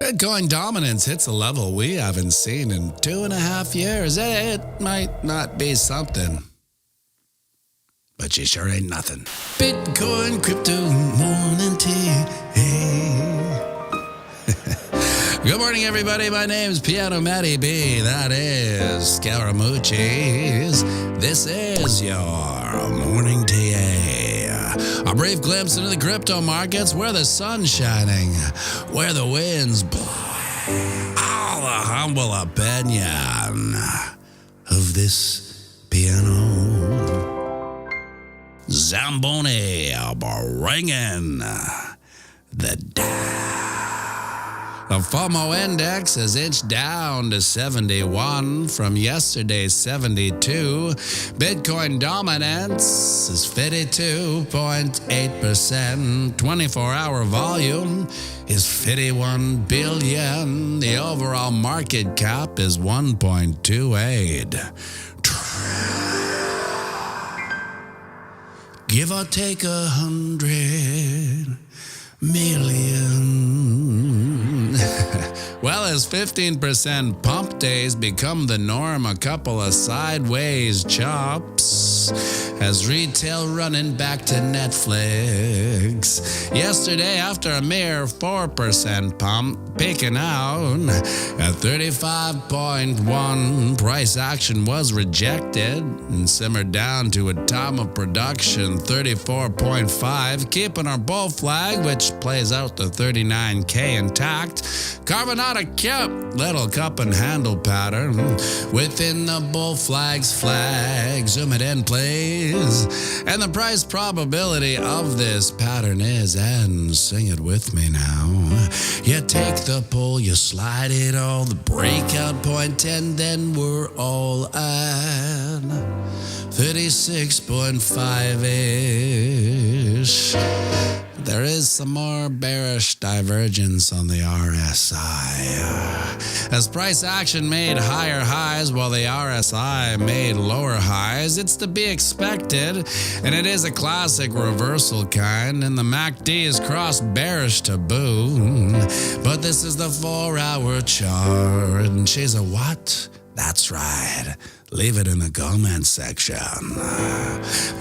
Bitcoin dominance hits a level we haven't seen in 2.5 years. It might not be something, but she sure ain't nothing. Bitcoin crypto morning tea. Good morning, everybody. My name's pianomattyb. That is Scaramucci's. This is your morning tea. A brief glimpse into the crypto markets where the sun's shining, where the winds blow. All the humble opinion of this piano. Zamboni bringing the down. The FOMO index has inched down to 71 from yesterday's 72. Bitcoin dominance is 52.8%. 24-hour volume is 51 billion. The overall market cap is 1.28. Give or take 100 million. Well, as 15% pump days become the norm, a couple of sideways chops has retail running back to Netflix. Yesterday, after a mere 4% pump, peaking out at 35.1, price action was rejected and simmered down to a time of production 34.5, keeping our bull flag, which plays out the 39K intact, carving out a cute little cup and handle pattern within the bull flag's flag. Zoom it in, please. And the price probability of this pattern is, and sing it with me now, you take the pull, you slide it all, the breakout point, and then we're all at 36.5-ish. There is some more bearish divergence on the RSI. As price action made higher highs while the RSI made lower highs, it's to be expected, and it is a classic reversal kind, and the MACD is crossed bearish to boom. But this is the 4-hour chart, and she's a what? That's right. Leave it in the comment section.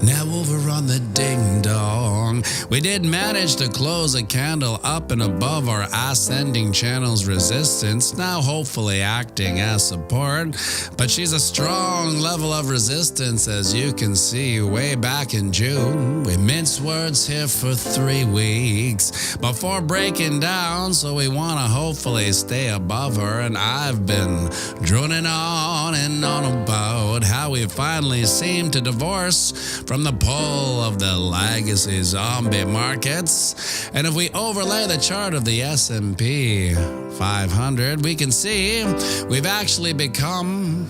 Now over on the ding dong, we did manage to close a candle up and above our ascending channel's resistance, now hopefully acting as support. But she's a strong level of resistance, as you can see way back in June. We minced words here for 3 weeks before breaking down, so we want to hopefully stay above her. And I've been droning on and on about how we finally seem to divorce from the pull of the legacy zombie markets. And if we overlay the chart of the S&P 500, we can see we've actually become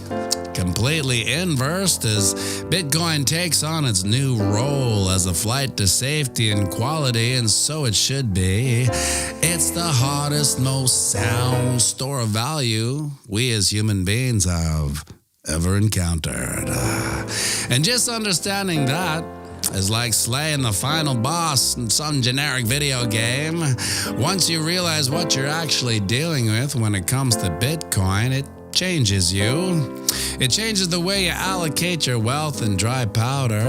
completely inversed as Bitcoin takes on its new role as a flight to safety and quality, and so it should be. It's the hottest, most sound store of value we as human beings have ever encountered. And just understanding that is like slaying the final boss in some generic video game. Once you realize what you're actually dealing with when it comes to Bitcoin, it changes you. It changes the way you allocate your wealth and dry powder.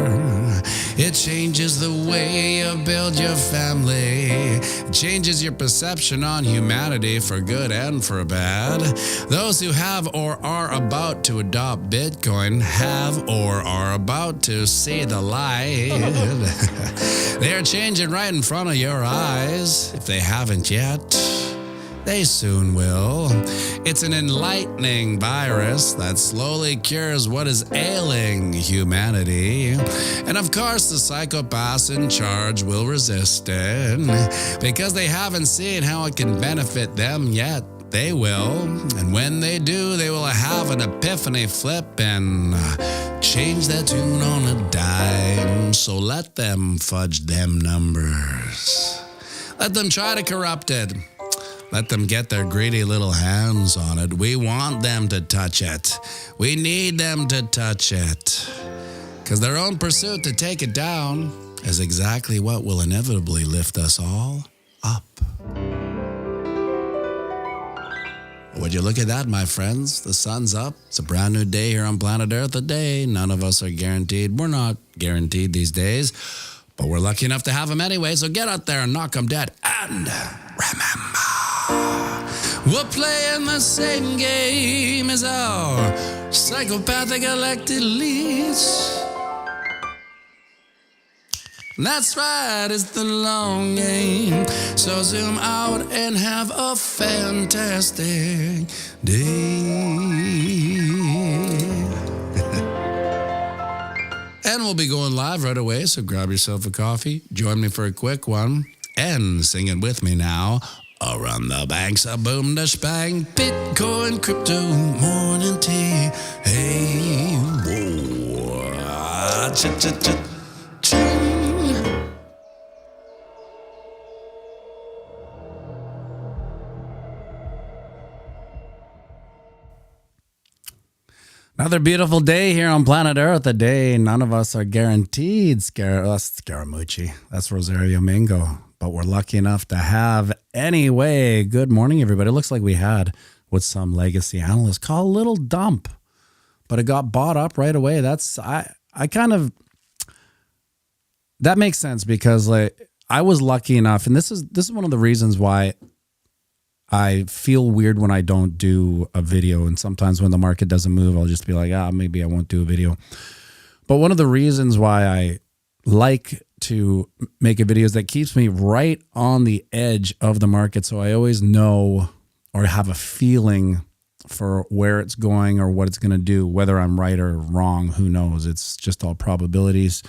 It changes the way you build your family. It changes your perception on humanity for good and for bad. Those who have or are about to adopt Bitcoin have or are about to see the light. They are changing right in front of your eyes. If they haven't yet, they soon will. It's an enlightening virus that slowly cures what is ailing humanity. And of course, the psychopaths in charge will resist it because they haven't seen how it can benefit them yet. They will. And when they do, they will have an epiphany flip and change their tune on a dime. So let them fudge them numbers. Let them try to corrupt it. Let them get their greedy little hands on it. We want them to touch it. We need them to touch it. Because their own pursuit to take it down is exactly what will inevitably lift us all up. Would you look at that, my friends? The sun's up. It's a brand new day here on planet Earth. A day none of us are guaranteed. We're not guaranteed these days, but we're lucky enough to have them anyway. So get out there and knock them dead. And remember, we're playing the same game as our psychopathic elected leads. That's right, it's the long game. So zoom out and have a fantastic day. And we'll be going live right away, so grab yourself a coffee, join me for a quick one, and sing it with me now. Around the banks of boom dash bang, Bitcoin, crypto, morning tea. Hey, whoa, cha-cha-cha. Another beautiful day here on planet Earth, a day none of us are guaranteed. Scaramucci. That's Rosario Mingo. But we're lucky enough to have anyway. Good morning, everybody. It looks like we had what some legacy analysts call a little dump. But it got bought up right away. That makes sense because I was lucky enough, and this is one of the reasons why I feel weird when I don't do a video, and sometimes when the market doesn't move, I'll just be like, maybe I won't do a video. But one of the reasons why I like to make a video is that keeps me right on the edge of the market, so I always know or have a feeling for where it's going or what it's going to do, whether I'm right or wrong, who knows? It's just all probabilities.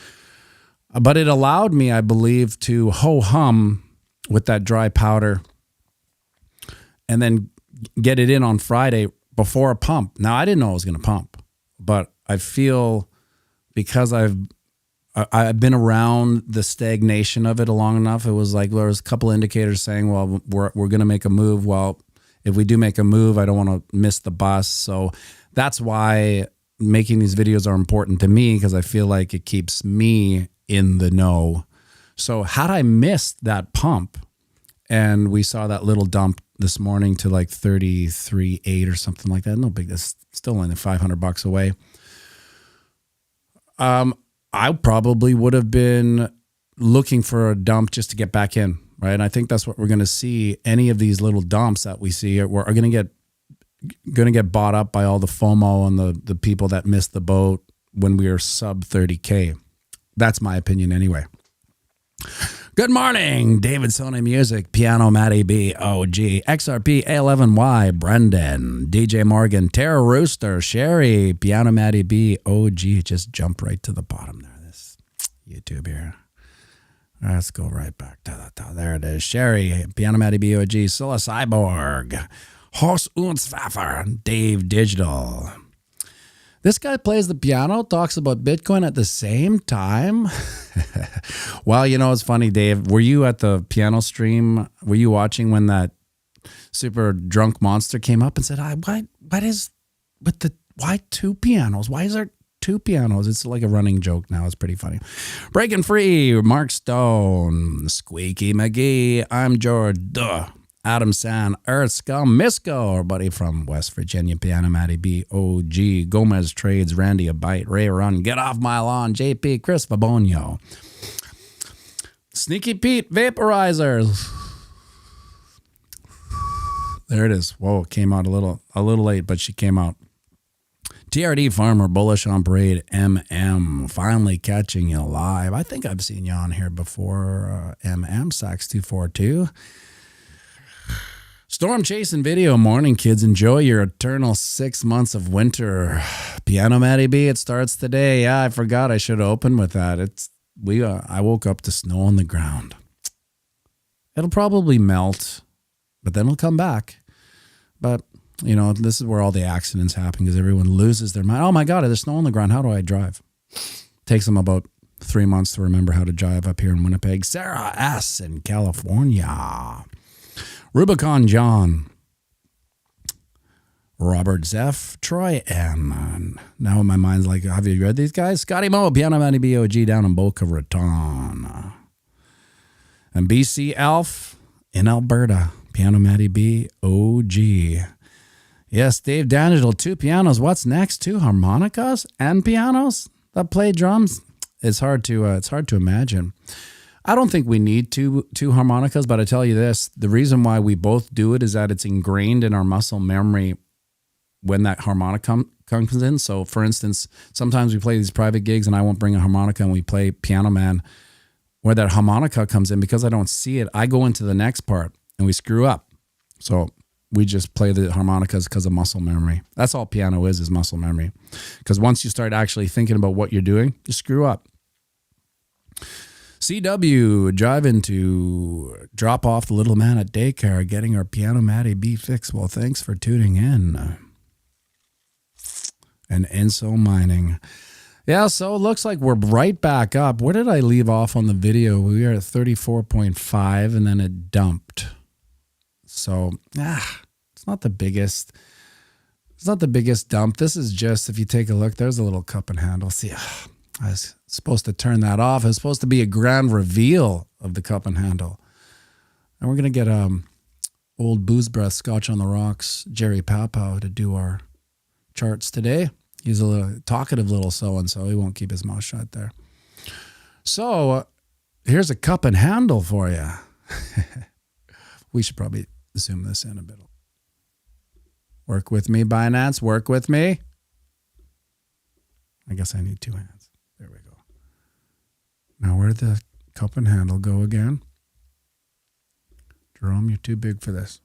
But it allowed me, I believe, to ho-hum with that dry powder and then get it in on Friday before a pump. Now, I didn't know it was going to pump, but I feel because I've been around the stagnation of it long enough, it was like there was a couple indicators saying, well, we're going to make a move. Well, if we do make a move, I don't want to miss the bus. So that's why making these videos are important to me, because I feel like it keeps me in the know. So had I missed that pump and we saw that little dump this morning to like 33.8 or something like that. No big, that's still only $500 away. I probably would have been looking for a dump just to get back in, right? And I think that's what we're going to see. Any of these little dumps that we see are going to get bought up by all the FOMO and the people that missed the boat when we were sub 30K. That's my opinion anyway. Good morning, David Sony Music, pianomattyb, OG, XRP, A11Y, Brendan, DJ Morgan, Tara Rooster, Sherry, pianomattyb, OG. Just jump right to the bottom there, this YouTube here. Let's go right back to the top. There it is. Sherry, pianomattyb, OG, Scylla Cyborg, Horst Unzwaffer, Dave Digital. This guy plays the piano, talks about Bitcoin at the same time. Well, it's funny, Dave. Were you at the piano stream? Were you watching when that super drunk monster came up and said, why two pianos? Why is there two pianos? It's like a running joke now. It's pretty funny. Breaking Free, Mark Stone, Squeaky McGee, I'm George, Adam San, Earth Scum, Misco, our buddy from West Virginia, pianomattyb, OG, Gomez Trades, Randy Abite, Ray Run, Get Off My Lawn, JP, Chris Fabonio, Sneaky Pete, Vaporizers. There it is. Whoa, it came out a little late, but she came out. TRD Farmer, Bullish on Parade, MM, finally catching you live. I think I've seen you on here before, MM, Sax242. Storm chasing video. Morning, kids. Enjoy your eternal 6 months of winter. pianomattyb, it starts today. Yeah, I forgot I should have opened with that. I woke up to snow on the ground. It'll probably melt, but then it'll come back. But, this is where all the accidents happen because everyone loses their mind. Oh my God, there's snow on the ground. How do I drive? Takes them about 3 months to remember how to drive up here in Winnipeg. Sarah S. in California. Rubicon John, Robert Zeff, Troy M. Now my mind's like, have you read these guys? Scotty Mo, pianomattyb, OG down in Boca Raton. And BC Elf in Alberta, pianomattyb, OG. Yes, Dave Daniel, 2 pianos. What's next? 2 harmonicas and pianos that play drums? It's hard to imagine. I don't think we need two harmonicas, but I tell you this, the reason why we both do it is that it's ingrained in our muscle memory when that harmonica comes in. So for instance, sometimes we play these private gigs and I won't bring a harmonica and we play Piano Man. Where that harmonica comes in, because I don't see it, I go into the next part and we screw up. So we just play the harmonicas because of muscle memory. That's all piano is muscle memory. Because once you start actually thinking about what you're doing, you screw up. CW, driving to drop off the little man at daycare, getting our pianomattyb fixed. Well, thanks for tuning in. And Enso Mining. Yeah, so it looks like we're right back up. Where did I leave off on the video? We were at 34.5 and then it dumped. So, it's not the biggest. It's not the biggest dump. This is just, if you take a look, there's a little cup and handle. See, I was supposed to turn that off. It was supposed to be a grand reveal of the cup and handle. And we're going to get old Booze Breath Scotch on the Rocks, Jerry Papow, to do our charts today. He's a little talkative little so-and-so. He won't keep his mouth shut there. So here's a cup and handle for you. We should probably zoom this in a bit. Work with me, Binance. Work with me. I guess I need 2 hands. There we go. Now where'd the cup and handle go again? Jerome, you're too big for this.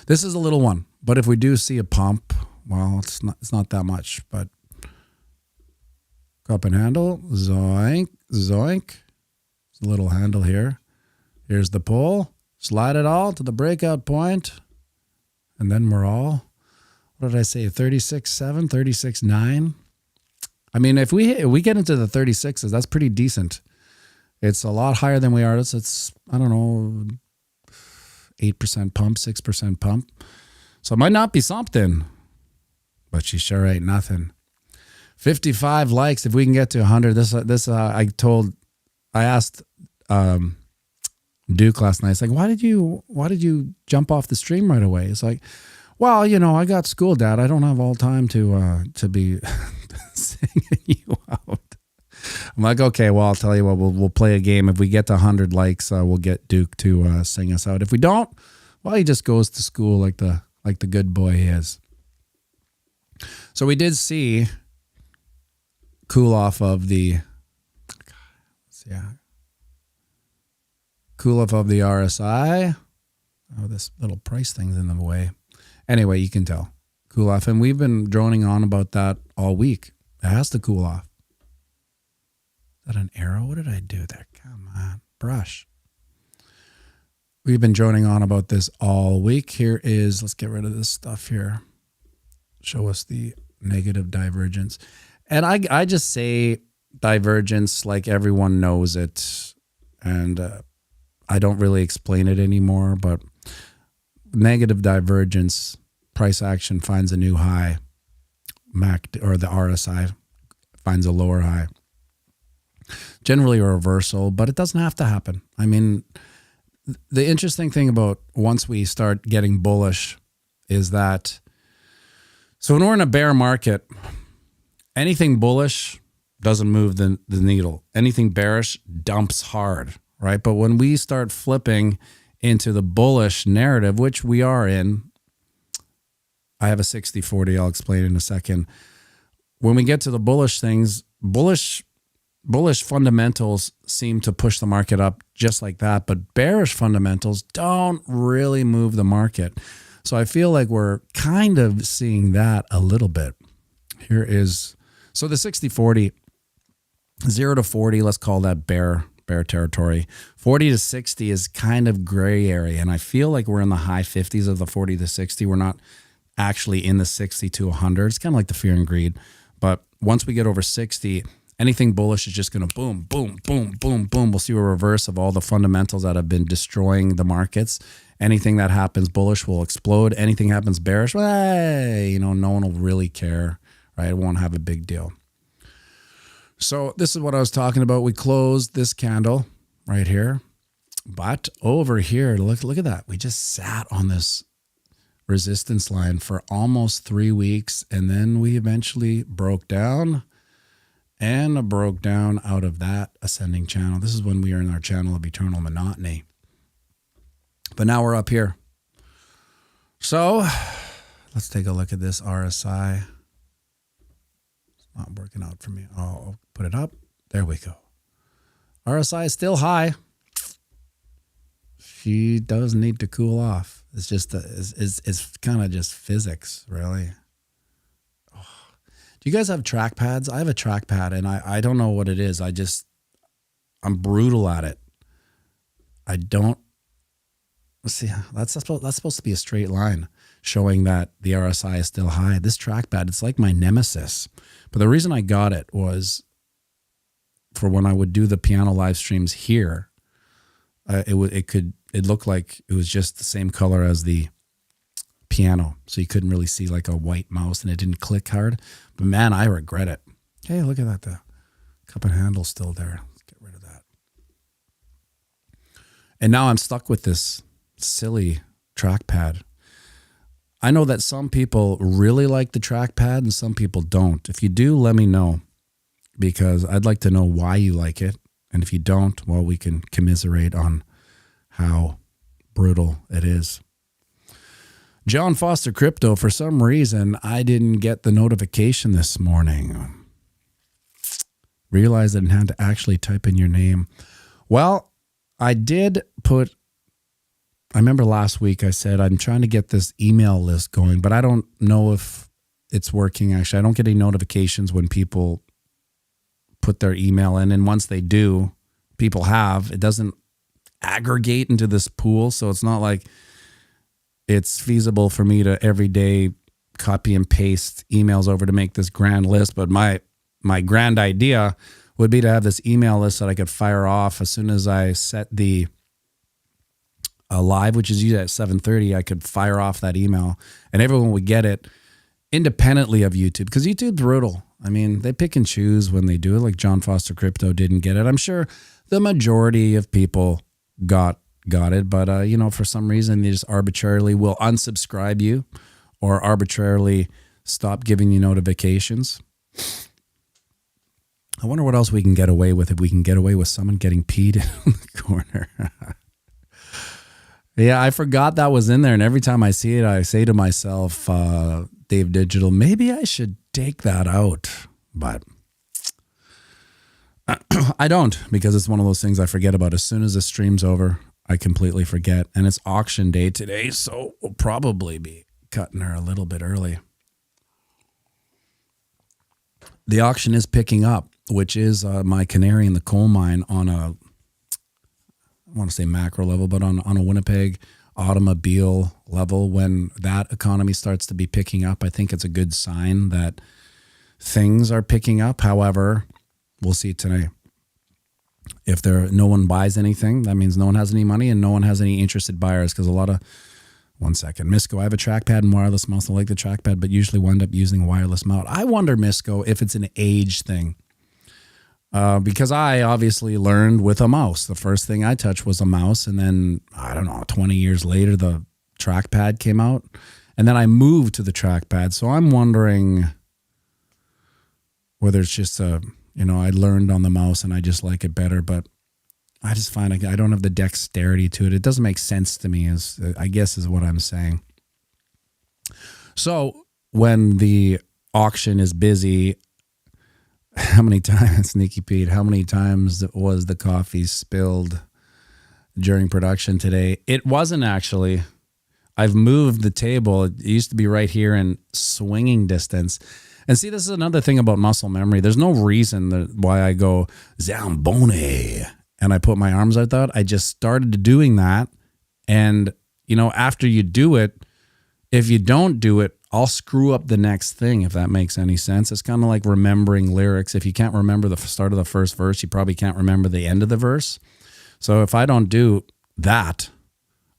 This is a little one, but if we do see a pump, well, it's not that much, but cup and handle, zoink, zoink. There's a little handle here. Here's the pull. Slide it all to the breakout point. And then we're all, what did I say, 36.7, 36.9? I mean, if we get into the 36s, that's pretty decent. It's a lot higher than we are. It's I don't know, 8% pump, 6% pump. So it might not be something, but she sure ain't nothing. 55 likes. If we can get to 100, I asked Duke last night. It's like, why did you jump off the stream right away? It's like, well, I got school, Dad. I don't have all time to be singing you out. I'm like, okay, well, I'll tell you what, we'll play a game. If we get to 100 likes, we'll get Duke to sing us out. If we don't, well, he just goes to school like the good boy he is. So we did see cool off of the RSI. Oh, this little price thing's in the way. Anyway, you can tell. Cool off. And we've been droning on about that all week. It has to cool off. Is that an arrow? What did I do there? Come on. Brush. We've been droning on about this all week. Here is, let's get rid of this stuff here. Show us the negative divergence. And I just say divergence like everyone knows it. And I don't really explain it anymore, but negative divergence, price action finds a new high. Or the RSI finds a lower high. Generally a reversal, but it doesn't have to happen. I mean, the interesting thing about once we start getting bullish is that, so when we're in a bear market, anything bullish doesn't move the needle. Anything bearish dumps hard, right? But when we start flipping into the bullish narrative, which we are in, I have a 60-40, I'll explain in a second. When we get to the bullish things, bullish fundamentals seem to push the market up just like that, but bearish fundamentals don't really move the market. So I feel like we're kind of seeing that a little bit. Here is, so the 60-40, 0 to 40, let's call that bear territory. 40 to 60 is kind of gray area, and I feel like we're in the high 50s of the 40 to 60. We're not actually in the 60 to 100. It's kind of like the fear and greed. But once we get over 60, anything bullish is just going to boom, boom, boom, boom, boom. We'll see a reverse of all the fundamentals that have been destroying the markets. Anything that happens bullish will explode. Anything happens bearish, well, hey, no one will really care, right? It won't have a big deal. So this is what I was talking about. We closed this candle right here. But over here, look at that. We just sat on this resistance line for almost 3 weeks. And then we eventually broke down out of that ascending channel. This is when we are in our channel of eternal monotony. But now we're up here. So let's take a look at this RSI. It's not working out for me. I'll put it up. There we go. RSI is still high. She does need to cool off. It's just it's kind of just physics, really. Oh. Do you guys have trackpads? I have a trackpad, and I don't know what it is. I'm brutal at it. I don't. Let's see. That's supposed to be a straight line showing that the RSI is still high. This trackpad, it's like my nemesis. But the reason I got it was for when I would do the piano live streams here. It looked like it was just the same color as the piano. So you couldn't really see like a white mouse, and it didn't click hard. But man, I regret it. Hey, look at that. The cup and handle's still there. Let's get rid of that. And now I'm stuck with this silly trackpad. I know that some people really like the trackpad and some people don't. If you do, let me know, because I'd like to know why you like it. And if you don't, well, we can commiserate on how brutal it is. John Foster Crypto, for some reason, I didn't get the notification this morning. Realized I didn't have to actually type in your name. Well, I remember last week I said I'm trying to get this email list going, but I don't know if it's working. Actually, I don't get any notifications when people put their email in. And once they do, it doesn't aggregate into this pool. So it's not like it's feasible for me to every day copy and paste emails over to make this grand list. But my grand idea would be to have this email list that I could fire off as soon as I set the live, which is usually at 7:30. I could fire off that email and everyone would get it independently of YouTube, because YouTube's brutal. I mean, they pick and choose when they do it. Like John Foster Crypto didn't get it. I'm sure the majority of people got it, but for some reason they just arbitrarily will unsubscribe you or arbitrarily stop giving you notifications. I wonder what else we can get away with, if we can get away with someone getting peed in the corner. Yeah, I forgot that was in there, and every time I see it, I say to myself, Dave Digital, maybe I should take that out, but I don't, because it's one of those things I forget about. As soon as the stream's over, I completely forget, and it's auction day today, so we'll probably be cutting her a little bit early. The auction is picking up, which is my canary in the coal mine on I want to say macro level, but on a Winnipeg automobile level. When that economy starts to be picking up, I think it's a good sign that things are picking up. However, we'll see tonight. If no one buys anything, that means no one has any money and no one has any interested buyers, because one second, Misco, I have a trackpad and wireless mouse. I like the trackpad, but usually wind up using a wireless mouse. I wonder, Misco, if it's an age thing. Because I obviously learned with a mouse. The first thing I touched was a mouse, and then, 20 years later, the trackpad came out, and then I moved to the trackpad. So I'm wondering whether it's just I learned on the mouse and I just like it better, but I just find I don't have the dexterity to it. It doesn't make sense to me, is what I'm saying. So when the auction is busy, how many times, Sneaky Pete, how many times was the coffee spilled during production today? It wasn't actually. I've moved the table. It used to be right here in swinging distance. And see, this is another thing about muscle memory. There's no reason why I go Zamboni and I put my arms out that. I just started doing that. And, after you do it, if you don't do it, I'll screw up the next thing, if that makes any sense. It's kind of like remembering lyrics. If you can't remember the start of the first verse, you probably can't remember the end of the verse. So if I don't do that,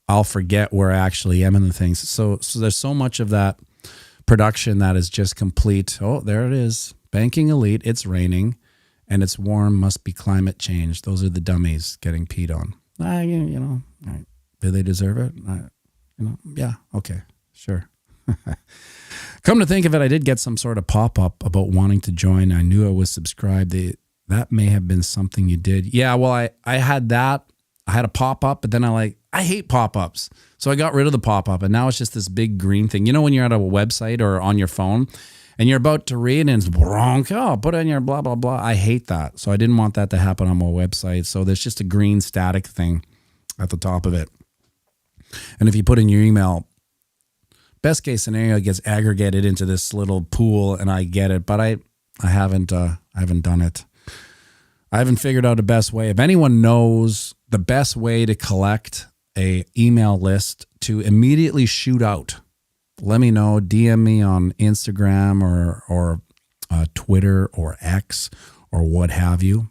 I'll forget where I actually am in the things. So there's so much of that production that is just complete. Oh, there it is. Banking Elite, it's raining, and it's warm, must be climate change. Those are the dummies getting peed on. Right. Do they deserve it? Yeah, okay. Sure. Come to think of it, I did get some sort of pop-up about wanting to join. I knew I was subscribed. That may have been something you did. Yeah, well, I had that. I had a pop-up, but then I hate pop-ups. So I got rid of the pop-up, and now it's just this big green thing. You know when you're at a website or on your phone, and you're about to read, and it's bronk, oh, put in your blah, blah, blah. I hate that. So I didn't want that to happen on my website. So there's just a green static thing at the top of it. And if you put in your email, best case scenario, it gets aggregated into this little pool, and I get it. But I haven't done it. I haven't figured out the best way. If anyone knows the best way to collect a email list to immediately shoot out, let me know. DM me on Instagram or Twitter or X or what have you.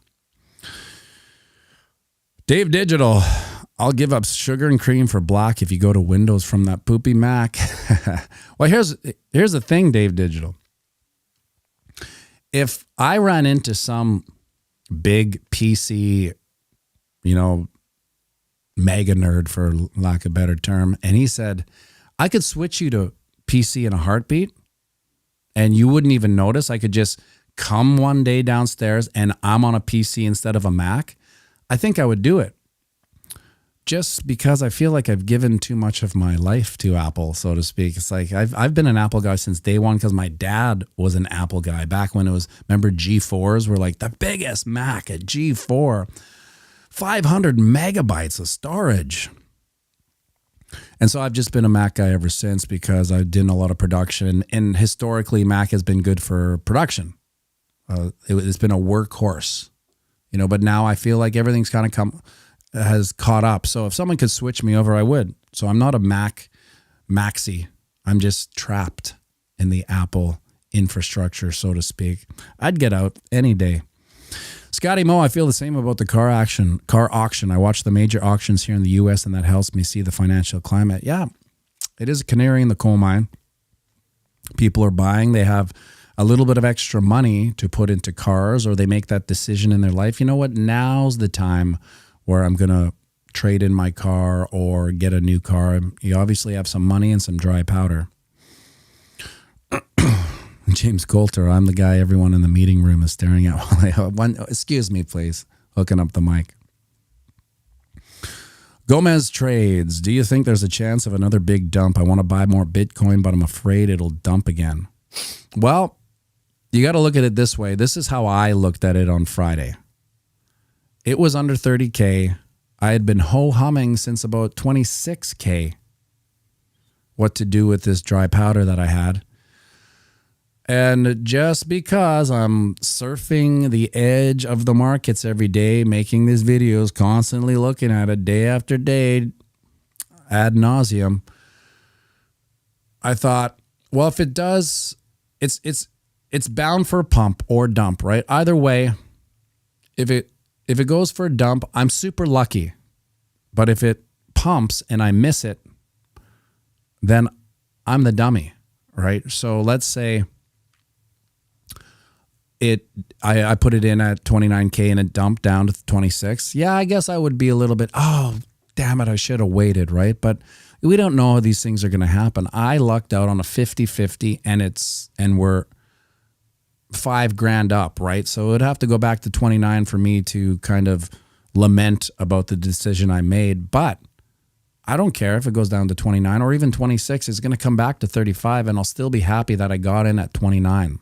Dave Digital, I'll give up sugar and cream for black if you go to Windows from that poopy Mac. Well, here's the thing, Dave Digital. If I ran into some big PC, mega nerd, for lack of a better term, and he said, I could switch you to PC in a heartbeat and you wouldn't even notice. I could just come one day downstairs and I'm on a PC instead of a Mac. I think I would do it. Just because I feel like I've given too much of my life to Apple, so to speak. It's like I've been an Apple guy since day one because my dad was an Apple guy back when it was, remember G4s were like the biggest Mac, at G4, 500 megabytes of storage. And so I've just been a Mac guy ever since because I did a lot of production. And historically, Mac has been good for production. It's been a workhorse, but now I feel like everything's kind of has caught up. So if someone could switch me over, I would. So I'm not a maxi. I'm just trapped in the Apple infrastructure, so to speak. I'd get out any day. Scotty Mo, I feel the same about the car auction. I watch the major auctions here in the U.S. and that helps me see the financial climate. Yeah, it is a canary in the coal mine. People are buying. They have a little bit of extra money to put into cars, or they make that decision in their life. You know what? Now's the time where I'm going to trade in my car or get a new car. You obviously have some money and some dry powder. James Coulter, I'm the guy everyone in the meeting room is staring at excuse me, please, hooking up the mic. Gomez Trades, do you think there's a chance of another big dump? I want to buy more Bitcoin, but I'm afraid it'll dump again. Well, you got to look at it this way. This is how I looked at it on Friday. It was under 30K. I had been ho-humming since about 26K what to do with this dry powder that I had. And just because I'm surfing the edge of the markets every day, making these videos, constantly looking at it day after day, ad nauseum, I thought, well, if it does, it's bound for a pump or dump, right? Either way, if it goes for a dump, I'm super lucky. But if it pumps and I miss it, then I'm the dummy, right? So let's say I put it in at 29K and it dumped down to 26. Yeah, I guess I would be a little bit, oh, damn it, I should have waited, right? But we don't know how these things are going to happen. I lucked out on a 50-50 and we're $5,000 up, right? So it would have to go back to 29 for me to kind of lament about the decision I made. But I don't care if it goes down to 29 or even 26. It's going to come back to 35 and I'll still be happy that I got in at 29.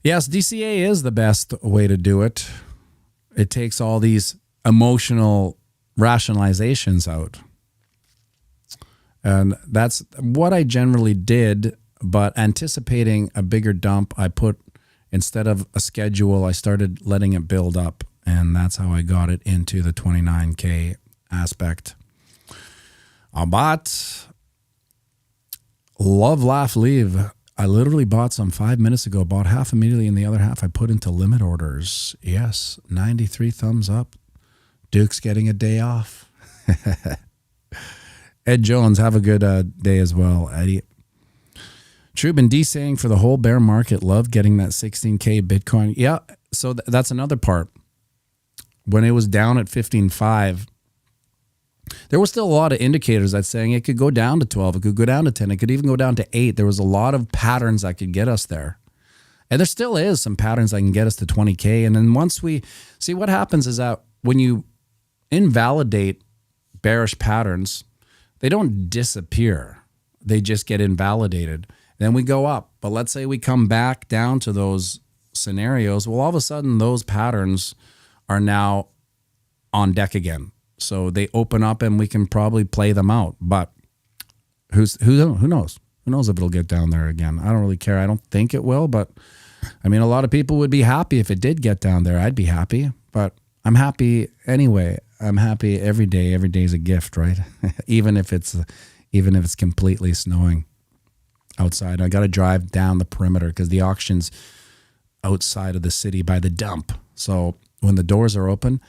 Yes, DCA is the best way to do it. It takes all these emotional rationalizations out. And that's what I generally did, but anticipating a bigger dump, I put, instead of a schedule, I started letting it build up. And that's how I got it into the 29K aspect. I bought Love, Laugh, Leave. I literally bought some 5 minutes ago, bought half immediately, and the other half I put into limit orders. Yes, 93 thumbs up. Duke's getting a day off. Ed Jones, have a good day as well, Eddie. Trubin D saying for the whole bear market, love getting that 16K Bitcoin. Yeah, so that's another part. When it was down at 15.5, There was still a lot of indicators that saying it could go down to 12, it could go down to 10, it could even go down to 8. There was a lot of patterns that could get us there. And there still is some patterns that can get us to 20K. And then once we see, what happens is that when you invalidate bearish patterns, they don't disappear. They just get invalidated. Then we go up. But let's say we come back down to those scenarios. Well, all of a sudden, those patterns are now on deck again. So they open up and we can probably play them out. But who knows? Who knows if it'll get down there again? I don't really care. I don't think it will. But I mean, a lot of people would be happy if it did get down there. I'd be happy. But I'm happy anyway. I'm happy every day. Every day is a gift, right? even if it's completely snowing outside. I got to drive down the perimeter because the auction's outside of the city by the dump. So when the doors are open,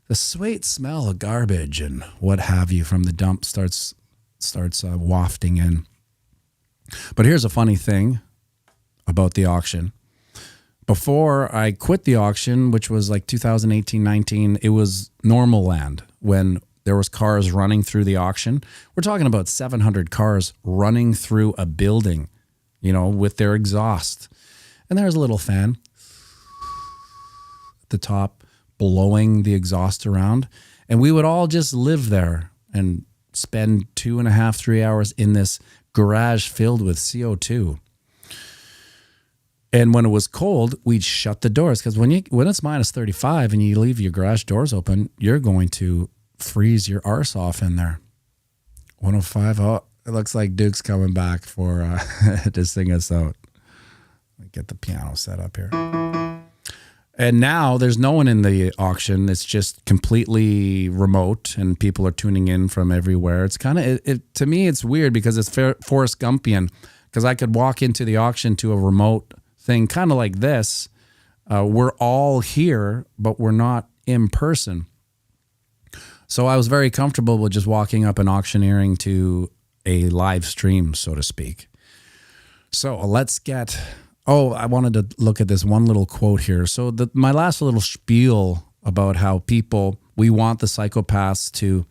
the sweet smell of garbage and what have you from the dump starts wafting in. But here's a funny thing about the auction. Before I quit the auction, which was like 2018-19, it was normal land when there was cars running through the auction. We're talking about 700 cars running through a building, with their exhaust. And there's a little fan at the top blowing the exhaust around. And we would all just live there and spend 2.5, 3 hours in this garage filled with CO2. And when it was cold, we'd shut the doors because when it's minus 35 and you leave your garage doors open, you're going to freeze your arse off in there. 105. Oh, it looks like Duke's coming back for to sing us out. Get the piano set up here. And now there's no one in the auction. It's just completely remote and people are tuning in from everywhere. It's kind of, to me, it's weird because it's Forrest Gumpian because I could walk into the auction to a remote thing, kind of like this. We're all here, but we're not in person. So I was very comfortable with just walking up and auctioneering to a live stream, so to speak. So let's get... Oh, I wanted to look at this one little quote here. So my last little spiel about how we want the psychopaths to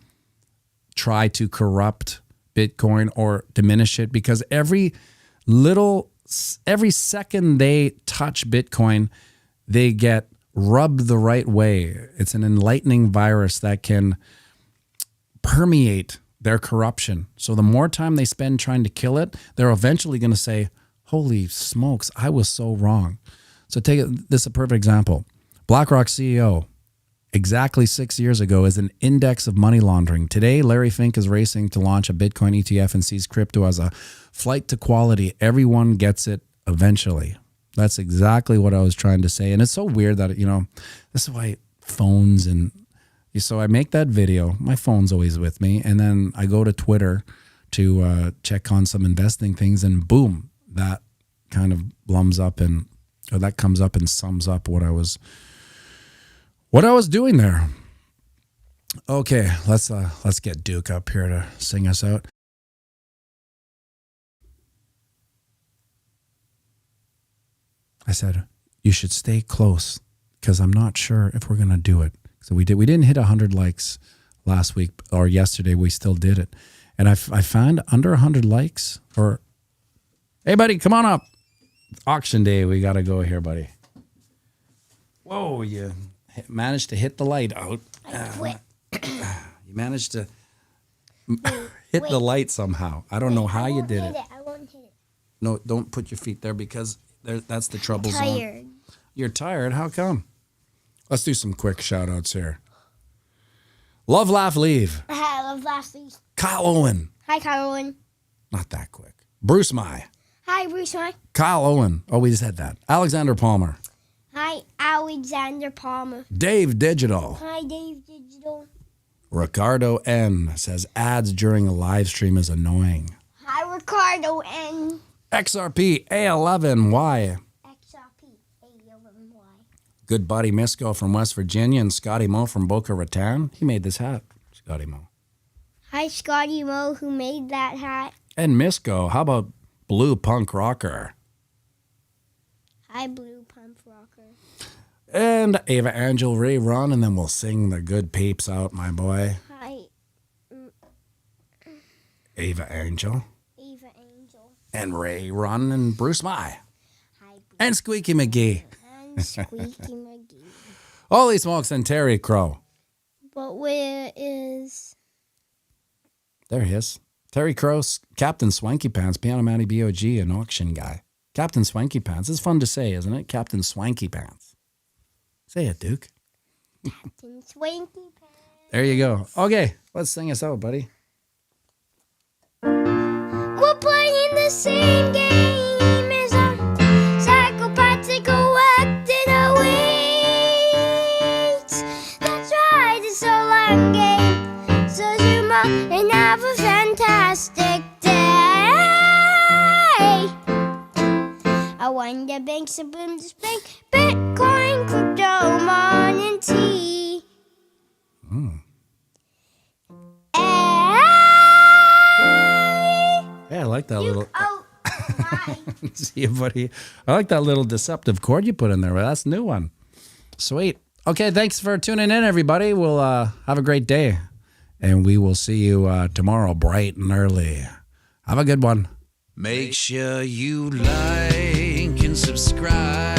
try to corrupt Bitcoin or diminish it because every second they touch Bitcoin, they get rubbed the right way. It's an enlightening virus that can permeate their corruption. So the more time they spend trying to kill it, they're eventually going to say, holy smokes, I was so wrong. So this is a perfect example. BlackRock CEO, exactly 6 years ago, is an index of money laundering. Today, Larry Fink is racing to launch a Bitcoin ETF and sees crypto as a flight to quality. Everyone gets it eventually. That's exactly what I was trying to say. And it's so weird that, this is why phones so I make that video. My phone's always with me. And then I go to Twitter to check on some investing things and boom, that kind of that comes up and sums up what I was doing there. Okay, let's get Duke up here to sing us out. I said, you should stay close because I'm not sure if we're going to do it. So we didn't hit 100 likes last week or yesterday. We still did it. And I found under 100 likes or... Hey, buddy, come on up. It's auction day. We got to go here, buddy. Whoa, you managed to hit the light out. You managed to hit the light somehow. I don't know how you did it. I won't hit it. No, don't put your feet there because that's the trouble zone. I'm tired. You're tired? How come? Let's do some quick shout-outs here. Love, Laugh, Leave. Hi, Love, Laugh, Leave. Kyle Owen. Hi, Kyle Owen. Not that quick. Bruce Mai. Hi, Bruce. Hi. Kyle Owen. Oh, we just had that. Alexander Palmer. Hi, Alexander Palmer. Dave Digital. Hi, Dave Digital. Ricardo N. says ads during a live stream is annoying. Hi, Ricardo N. XRP A11Y. XRP A11Y. Good buddy Misco from West Virginia and Scotty Mo from Boca Raton. He made this hat, Scotty Mo. Hi, Scotty Mo, who made that hat. And Misco, how about Blue Punk Rocker? Hi, Blue Punk Rocker. And Ava Angel Ray Ron, and then we'll sing the good peeps out, my boy. Hi, Ava Angel. Eva Angel. And Ray Run and Bruce Mai. Hi, Bruce. And Squeaky McGee. And Squeaky McGee. Holy smokes, and Terry Crow. But where is... There he is. Terry Crow, Captain Swanky Pants, Pianomattyb BOG, an auction guy. Captain Swanky Pants. It's fun to say, isn't it? Captain Swanky Pants. Say it, Duke. Captain Swanky Pants? There you go. Okay, let's sing us out, buddy. We're playing the same game as a psychopathic acting awaits. That's right, it's a long game. So zoom out and have a fantastic day. I won the banks of boom to bank, Bitcoin, crypto, money, and tea. Yeah, I like that little... Oh, my. See you, buddy. I like that little deceptive chord you put in there. That's a new one. Sweet. Okay, thanks for tuning in, everybody. We'll have a great day. And we will see you tomorrow bright and early. Have a good one. Make sure you like and subscribe.